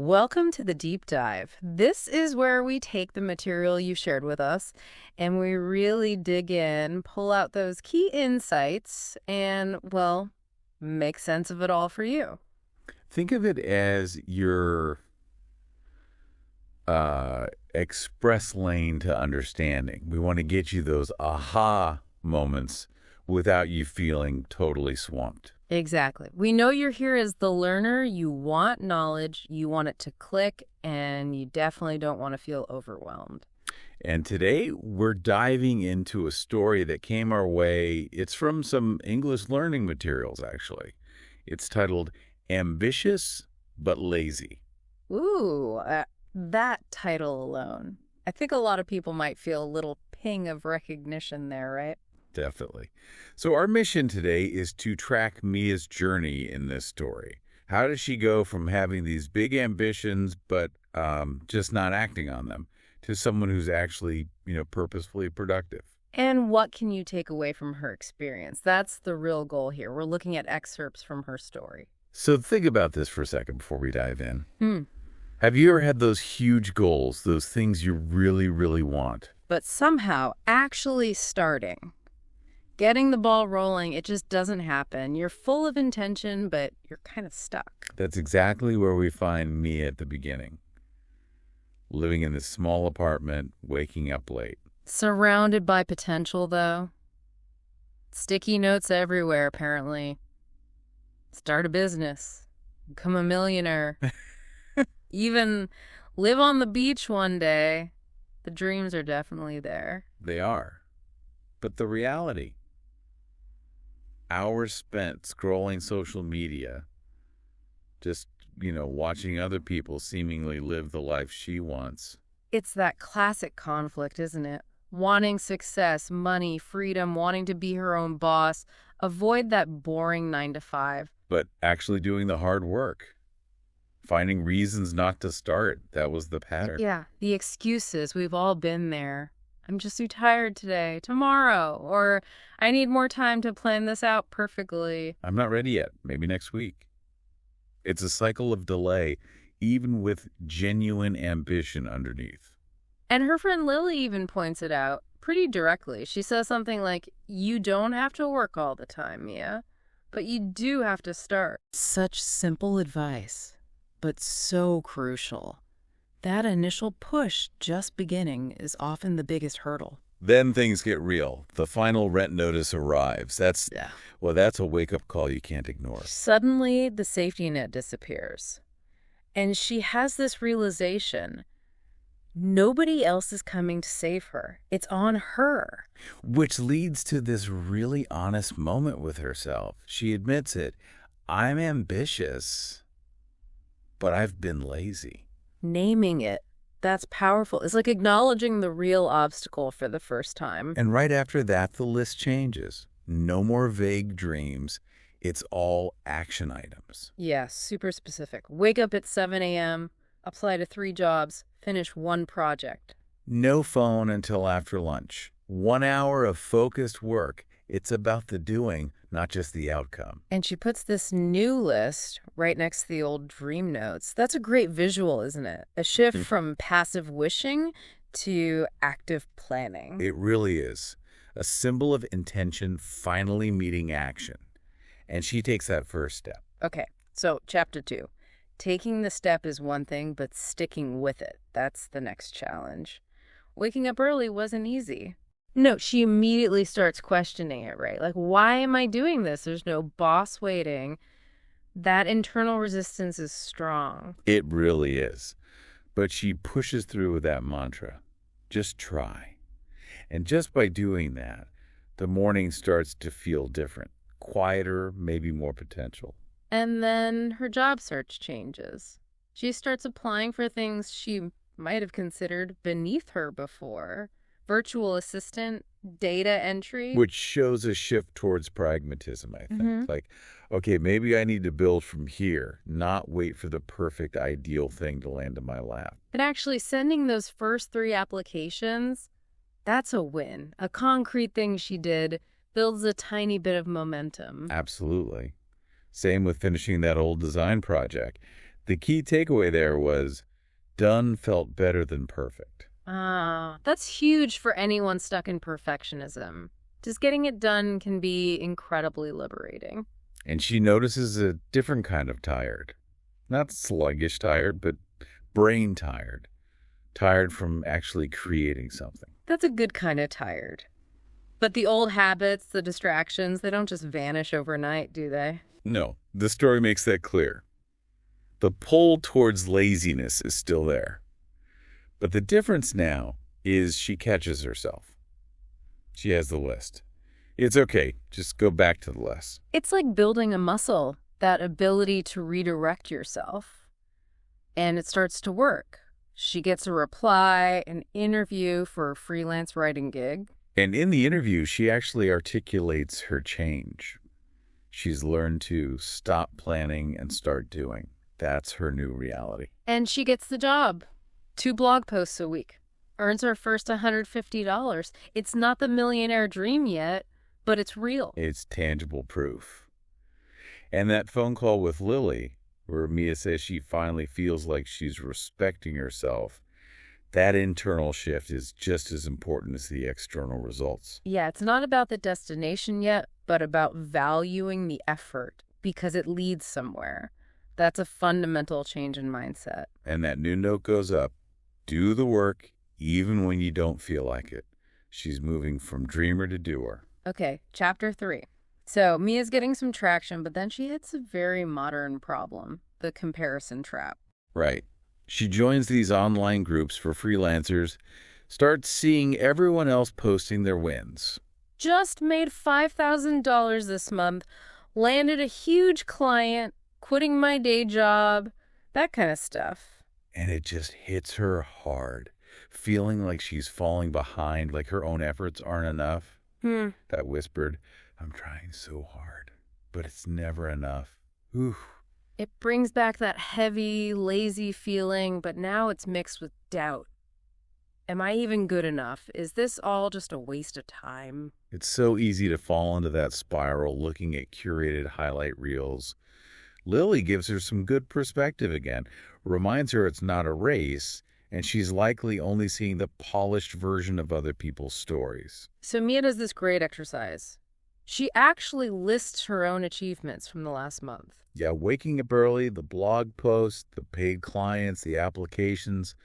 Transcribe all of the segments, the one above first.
Welcome to the deep dive. This is where we take the material you shared with us and we really dig in, pull out those key insights, and, well, make sense of it all for you. Think of it as your express lane to understanding. We want to get you those aha moments without you feeling totally swamped. Exactly. We know you're here as the learner. You want knowledge, you want it to click, and you definitely don't want to feel overwhelmed. And today we're diving into a story that came our way. It's from some English learning materials, actually. It's titled Ambitious but Lazy. Ooh, that title alone. I think a lot of people might feel a little ping of recognition there, right? Definitely. So our mission today is to track Mia's journey in this story. How does she go from having these big ambitions but just not acting on them to someone who's actually, purposefully productive? And what can you take away from her experience? That's the real goal here. We're looking at excerpts from her story. So think about this for a second before we dive in. Hmm. Have you ever had those huge goals, those things you really, really want? But somehow, actually starting, getting the ball rolling, it just doesn't happen. You're full of intention, but you're kind of stuck. That's exactly where we find Mia at the beginning. Living in this small apartment, waking up late. Surrounded by potential, though. Sticky notes everywhere, apparently. Start a business. Become a millionaire. Even live on the beach one day. The dreams are definitely there. They are. But the reality, hours spent scrolling social media, just, watching other people seemingly live the life she wants. It's that classic conflict, isn't it? Wanting success, money, freedom, wanting to be her own boss. Avoid that boring 9 to 5. But actually doing the hard work. Finding reasons not to start. That was the pattern. Yeah, the excuses. We've all been there. I'm just too tired today, tomorrow, or I need more time to plan this out perfectly. I'm not ready yet. Maybe next week. It's a cycle of delay, even with genuine ambition underneath. And her friend Lily even points it out pretty directly. She says something like, you don't have to work all the time, Mia, but you do have to start. Such simple advice, but so crucial. That initial push, just beginning, is often the biggest hurdle. Then things get real. The final rent notice arrives. That's a wake-up call you can't ignore. Suddenly, the safety net disappears. And she has this realization. Nobody else is coming to save her. It's on her. Which leads to this really honest moment with herself. She admits it. I'm ambitious, but I've been lazy. Naming it. That's powerful. It's like acknowledging the real obstacle for the first time. And right after that, the list changes. No more vague dreams. It's all action items. Yeah, super specific. Wake up at 7 a.m., apply to 3 jobs, finish 1 project. No phone until after lunch. 1 hour of focused work. It's about the doing, not just the outcome. And she puts this new list right next to the old dream notes. That's a great visual, isn't it? A shift from passive wishing to active planning. It really is. A symbol of intention finally meeting action. And she takes that first step. Okay, so chapter 2. Taking the step is one thing, but sticking with it, that's the next challenge. Waking up early wasn't easy. No, she immediately starts questioning it, right? Like, why am I doing this? There's no boss waiting. That internal resistance is strong. It really is. But she pushes through with that mantra. Just try. And just by doing that, the morning starts to feel different. Quieter, maybe more potential. And then her job search changes. She starts applying for things she might have considered beneath her before. Virtual assistant, data entry. Which shows a shift towards pragmatism, I think. Like, okay, maybe I need to build from here, not wait for the perfect, ideal thing to land in my lap. And actually sending those first 3 applications, that's a win. A concrete thing she did builds a tiny bit of momentum. Absolutely. Same with finishing that old design project. The key takeaway there was done felt better than perfect. Ah, that's huge for anyone stuck in perfectionism. Just getting it done can be incredibly liberating. And she notices a different kind of tired. Not sluggish tired, but brain tired. Tired from actually creating something. That's a good kind of tired. But the old habits, the distractions, they don't just vanish overnight, do they? No, the story makes that clear. The pull towards laziness is still there. But the difference now is she catches herself. She has the list. It's okay. Just go back to the list. It's like building a muscle, that ability to redirect yourself. And it starts to work. She gets a reply, an interview for a freelance writing gig. And in the interview, she actually articulates her change. She's learned to stop planning and start doing. That's her new reality. And she gets the job. 2 blog posts a week. Earns her first $150. It's not the millionaire dream yet, but it's real. It's tangible proof. And that phone call with Lily, where Mia says she finally feels like she's respecting herself, that internal shift is just as important as the external results. Yeah, it's not about the destination yet, but about valuing the effort because it leads somewhere. That's a fundamental change in mindset. And that new note goes up. Do the work even when you don't feel like it. She's moving from dreamer to doer. Okay, chapter 3. So Mia's getting some traction, but then she hits a very modern problem, the comparison trap. Right. She joins these online groups for freelancers, starts seeing everyone else posting their wins. Just made $5,000 this month, landed a huge client, quitting my day job, that kind of stuff. And it just hits her hard, feeling like she's falling behind, like her own efforts aren't enough. That whispered, I'm trying so hard, but it's never enough. Ooh. It brings back that heavy, lazy feeling, but now it's mixed with doubt. Am I even good enough? Is this all just a waste of time? It's so easy to fall into that spiral looking at curated highlight reels. Lily gives her some good perspective again, reminds her it's not a race, and she's likely only seeing the polished version of other people's stories. So Mia does this great exercise. She actually lists her own achievements from the last month. Yeah, waking up early, the blog posts, the paid clients, the applications,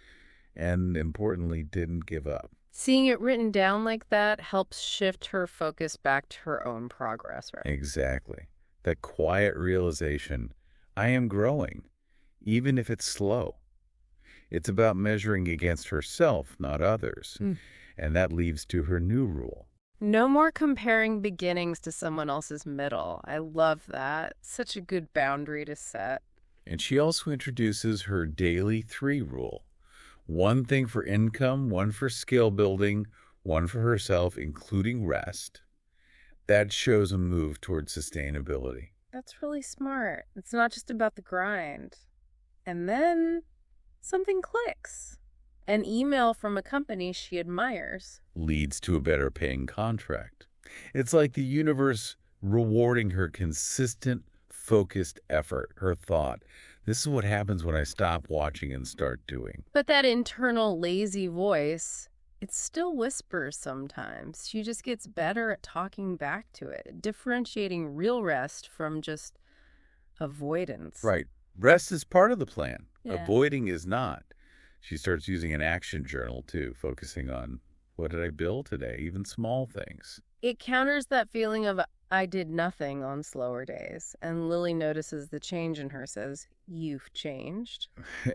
and importantly, didn't give up. Seeing it written down like that helps shift her focus back to her own progress, right? Exactly. That quiet realization, I am growing, even if it's slow. It's about measuring against herself, not others. And that leads to her new rule. No more comparing beginnings to someone else's middle. I love that. Such a good boundary to set. And she also introduces her daily 3 rule. 1 thing for income, 1 for skill building, 1 for herself, including rest. That shows a move towards sustainability. That's really smart. It's not just about the grind. And then something clicks. An email from a company she admires. Leads to a better paying contract. It's like the universe rewarding her consistent, focused effort, her thought. This is what happens when I stop watching and start doing. But that internal lazy voice, it still whispers sometimes. She just gets better at talking back to it, differentiating real rest from just avoidance. Right. Rest is part of the plan. Yeah. Avoiding is not. She starts using an action journal, too, focusing on what did I build today, even small things. It counters that feeling of I did nothing on slower days. And Lily notices the change in her, says, you've changed.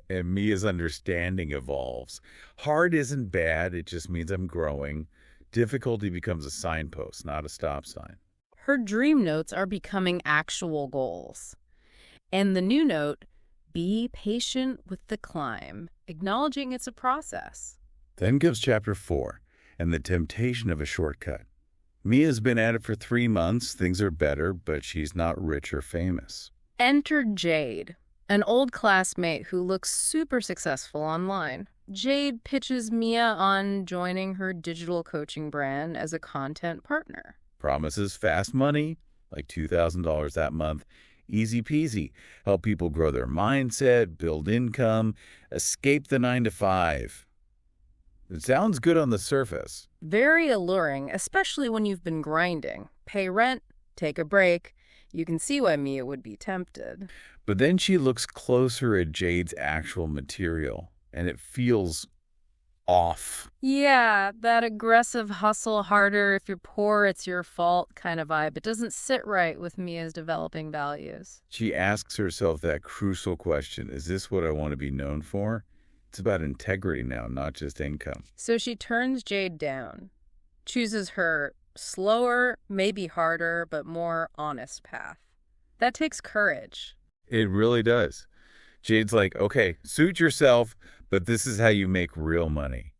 And Mia's understanding evolves. Hard isn't bad. It just means I'm growing. Difficulty becomes a signpost, not a stop sign. Her dream notes are becoming actual goals. And the new note, be patient with the climb, acknowledging it's a process. Then comes chapter 4, and the temptation of a shortcut. Mia's been at it for 3 months. Things are better, but she's not rich or famous. Enter Jade, an old classmate who looks super successful online. Jade pitches Mia on joining her digital coaching brand as a content partner. Promises fast money, like $2,000 that month, Easy peasy. Help people grow their mindset, build income, escape the 9 to 5. It sounds good on the surface. Very alluring, especially when you've been grinding. Pay rent, take a break. You can see why Mia would be tempted. But then she looks closer at Jade's actual material, and it feels off. Yeah, that aggressive hustle harder, if you're poor, it's your fault kind of vibe. It doesn't sit right with Mia's developing values. She asks herself that crucial question, is this what I want to be known for? It's about integrity now, not just income. So she turns Jade down, chooses her slower, maybe harder, but more honest path. That takes courage. It really does. Jade's like, okay, suit yourself, but this is how you make real money.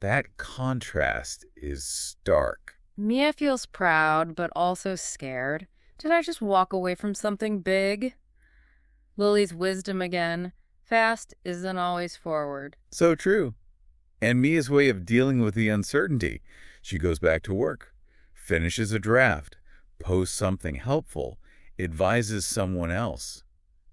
That contrast is stark. Mia feels proud, but also scared. Did I just walk away from something big? Lily's wisdom again. Fast isn't always forward. So true. And Mia's way of dealing with the uncertainty. She goes back to work, finishes a draft, posts something helpful, advises someone else,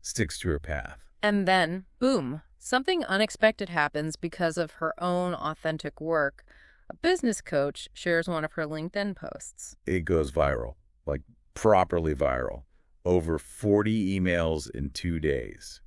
sticks to her path. And then, boom, something unexpected happens because of her own authentic work. A business coach shares one of her LinkedIn posts. It goes viral, like properly viral. Over 40 emails in 2 days.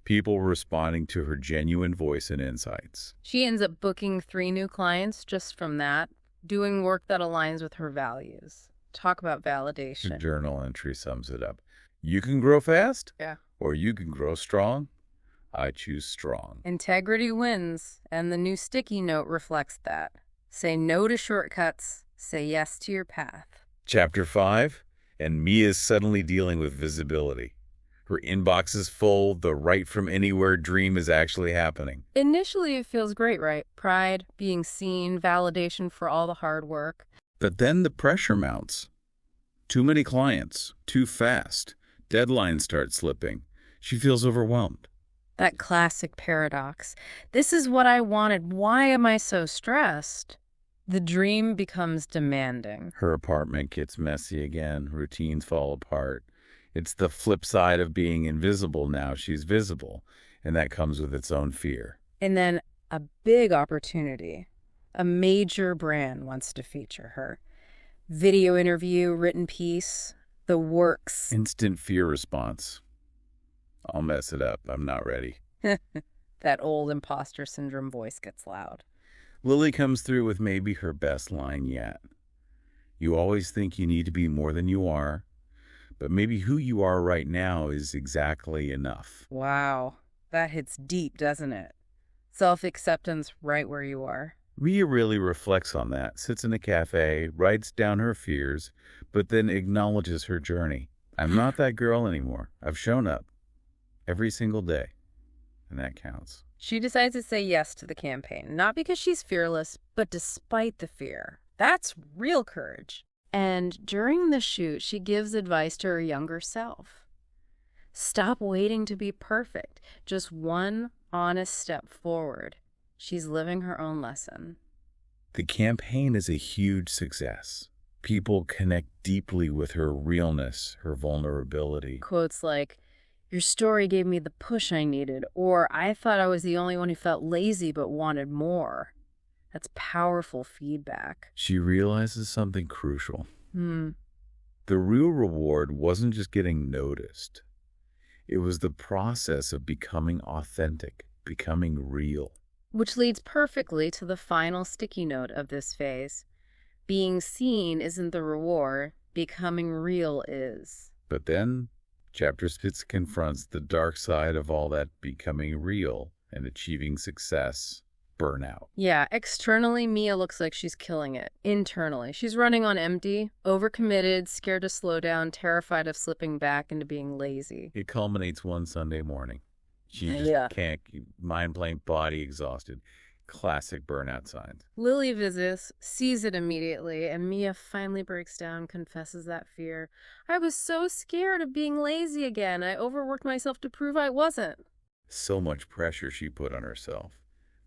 People responding to her genuine voice and insights. She ends up booking 3 new clients just from that, doing work that aligns with her values. Talk about Her validation. journal entry sums it up. You can grow fast, Yeah. or you can grow strong. I choose strong. Integrity wins, and the new sticky note reflects that. Say no to shortcuts, say yes to your path. Chapter 5, and Mia's suddenly dealing with visibility. Her inbox is full, the write from anywhere dream is actually happening. Initially, it feels great, right? Pride, being seen, validation for all the hard work. But then the pressure mounts. Too many clients, too fast. Deadlines start slipping. She feels overwhelmed. That classic paradox. This is what I wanted. Why am I so stressed? The dream becomes demanding. Her apartment gets messy again. Routines fall apart. It's the flip side of being invisible now. She's visible, and that comes with its own fear. And then a big opportunity. A major brand wants to feature her. Video interview, written piece, the works. Instant fear response. I'll mess it up. I'm not ready. That old imposter syndrome voice gets loud. Lily comes through with maybe her best line yet. You always think you need to be more than you are, but maybe who you are right now is exactly enough. Wow, that hits deep, doesn't it? Self-acceptance right where you are. Mia really reflects on that, sits in a cafe, writes down her fears, but then acknowledges her journey. I'm not that girl anymore. I've shown up every single day, and that counts. She decides to say yes to the campaign, not because she's fearless, but despite the fear. That's real courage. And during the shoot, she gives advice to her younger self. Stop waiting to be perfect. Just one honest step forward. She's living her own lesson. The campaign is a huge success. People connect deeply with her realness, her vulnerability. Quotes like, "Your story gave me the push I needed," or "I thought I was the only one who felt lazy but wanted more." That's powerful feedback. She realizes something crucial. The real reward wasn't just getting noticed. It was the process of becoming authentic, becoming real. Which leads perfectly to the final sticky note of this phase. Being seen isn't the reward, becoming real is. But then, Chapter 6 confronts the dark side of all that becoming real and achieving success, burnout. Yeah, externally, Mia looks like she's killing it. Internally, she's running on empty, overcommitted, scared to slow down, terrified of slipping back into being lazy. It culminates one Sunday morning. She just can't keep mind blank, body exhausted. Classic burnout signs. Lily visits, sees it immediately, and Mia finally breaks down, confesses that fear. I was so scared of being lazy again. I overworked myself to prove I wasn't. So much pressure she put on herself.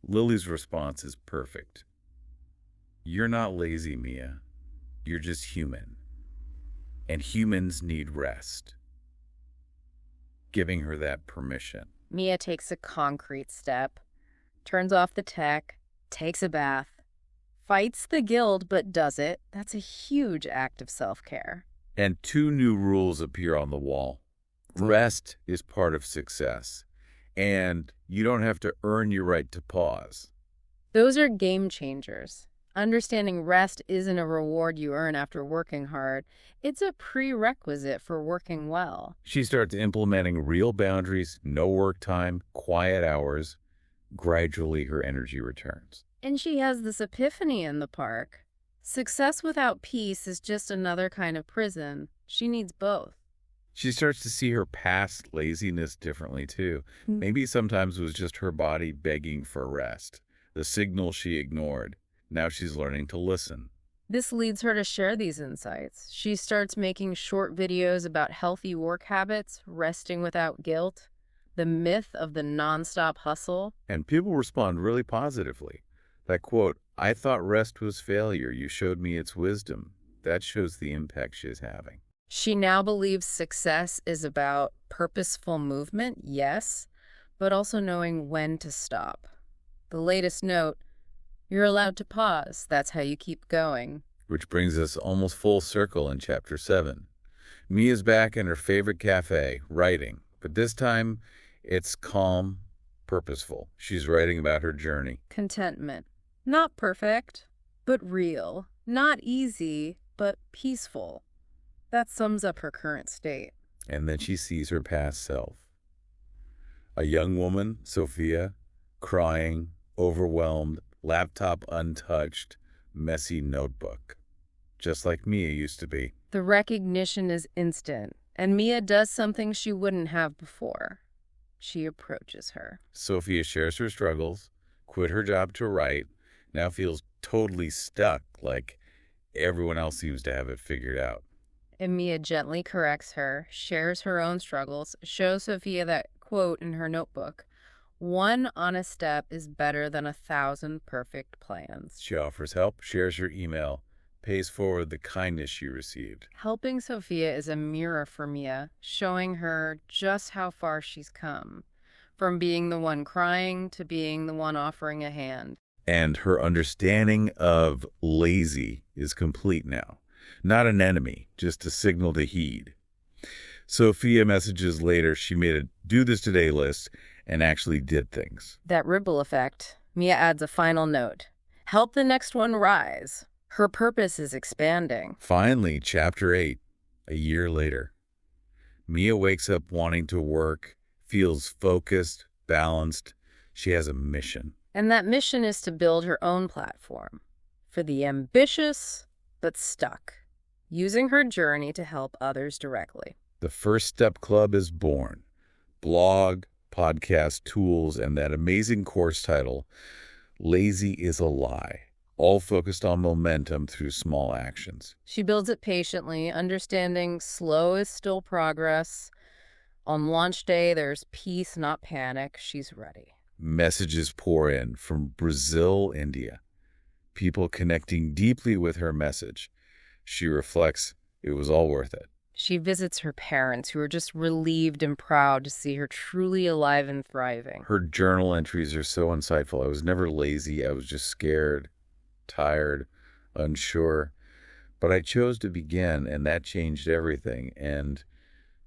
Lily's response is perfect. You're not lazy, Mia. You're just human. And humans need rest. giving her that permission. Mia takes a concrete step, turns off the tech, takes a bath, fights the guilt but does it. That's a huge act of self-care. And 2 new rules appear on the wall. Rest is part of success, and you don't have to earn your right to pause. Those are game changers. Understanding rest isn't a reward you earn after working hard. It's a prerequisite for working well. She starts implementing real boundaries, no work time, quiet hours. Gradually, her energy returns. And she has this epiphany in the park. Success without peace is just another kind of prison. She needs both. She starts to see her past laziness differently, too. Maybe sometimes it was just her body begging for rest, the signal she ignored. Now she's learning to listen. This leads her to share these insights. She starts making short videos about healthy work habits, resting without guilt, the myth of the nonstop hustle. And people respond really positively. That quote, "I thought rest was failure. You showed me its wisdom." That shows the impact she's having. She now believes success is about purposeful movement, yes, but also knowing when to stop. The latest note, you're allowed to pause. That's how you keep going. Which brings us almost full circle in Chapter 7. Mia's back in her favorite cafe, writing. But this time, it's calm, purposeful. She's writing about her journey. Contentment. Not perfect, but real. Not easy, but peaceful. That sums up her current state. And then she sees her past self. A young woman, Sophia, crying, overwhelmed, laptop untouched, messy notebook. Just like Mia used to be. The recognition is instant, and Mia does something she wouldn't have before. She approaches her. Sophia shares her struggles, quit her job to write, now feels totally stuck, like everyone else seems to have it figured out. And Mia gently corrects her, shares her own struggles, shows Sophia that quote in her notebook, "One honest step is better than 1,000 perfect plans." She offers help, shares her email, pays forward the kindness she received. Helping Sophia is a mirror for Mia, showing her just how far she's come, from being the one crying to being the one offering a hand. And her understanding of lazy is complete now. Not an enemy, just a signal to heed. Sophia messages later she made a do this today list and actually did things. That ripple effect. Mia adds a final note. Help the next one rise. Her purpose is expanding. Finally, Chapter 8, a year later. Mia wakes up wanting to work, feels focused, balanced. She has a mission. And that mission is to build her own platform for the ambitious but stuck, using her journey to help others directly. The First Step Club is born. Blog, podcast, tools, and that amazing course title, Lazy is a Lie, all focused on momentum through small actions. She builds it patiently, understanding slow is still progress. On launch day, there's peace, not panic. She's ready. Messages pour in from Brazil, India. People connecting deeply with her message. She reflects, it was all worth it. She visits her parents, who are just relieved and proud to see her truly alive and thriving. Her journal entries are so insightful. I was never lazy. I was just scared, tired, unsure. But I chose to begin, and that changed everything. And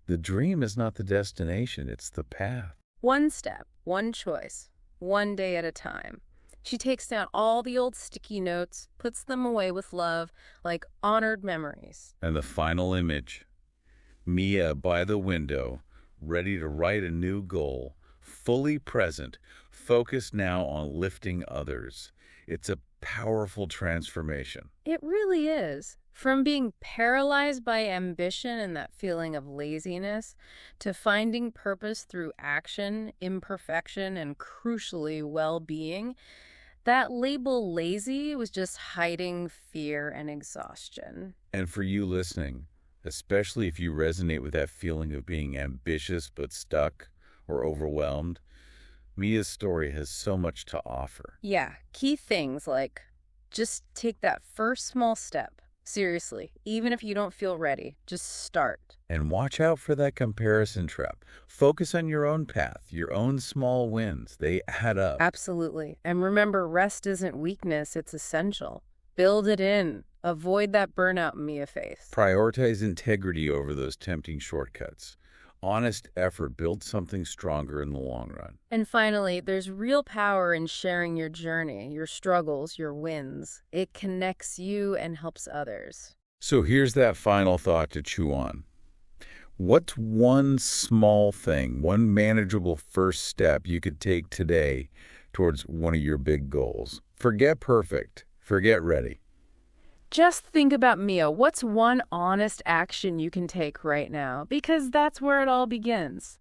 the dream is not the destination. It's the path. One step, one choice, one day at a time. She takes down all the old sticky notes, puts them away with love, like honored memories. And the final image, Mia by the window, ready to write a new goal, fully present, focused now on lifting others. It's a powerful transformation. It really is. From being paralyzed by ambition and that feeling of laziness to finding purpose through action, imperfection, and crucially, well-being, that label lazy was just hiding fear and exhaustion. And for you listening, especially if you resonate with that feeling of being ambitious but stuck or overwhelmed, Mia's story has so much to offer. Yeah, key things like just take that first small step. Seriously, even if you don't feel ready, just start. And watch out for that comparison trap. Focus on your own path, your own small wins. They add up. Absolutely. And remember, rest isn't weakness, it's essential. Build it in. Avoid that burnout Mia face. Prioritize integrity over those tempting shortcuts. Honest effort builds something stronger in the long run. And finally, there's real power in sharing your journey, your struggles, your wins. It connects you and helps others. So here's that final thought to chew on. What's one small thing, one manageable first step you could take today towards one of your big goals? Forget perfect. Forget ready. Just think about Mia. What's one honest action you can take right now? Because that's where it all begins.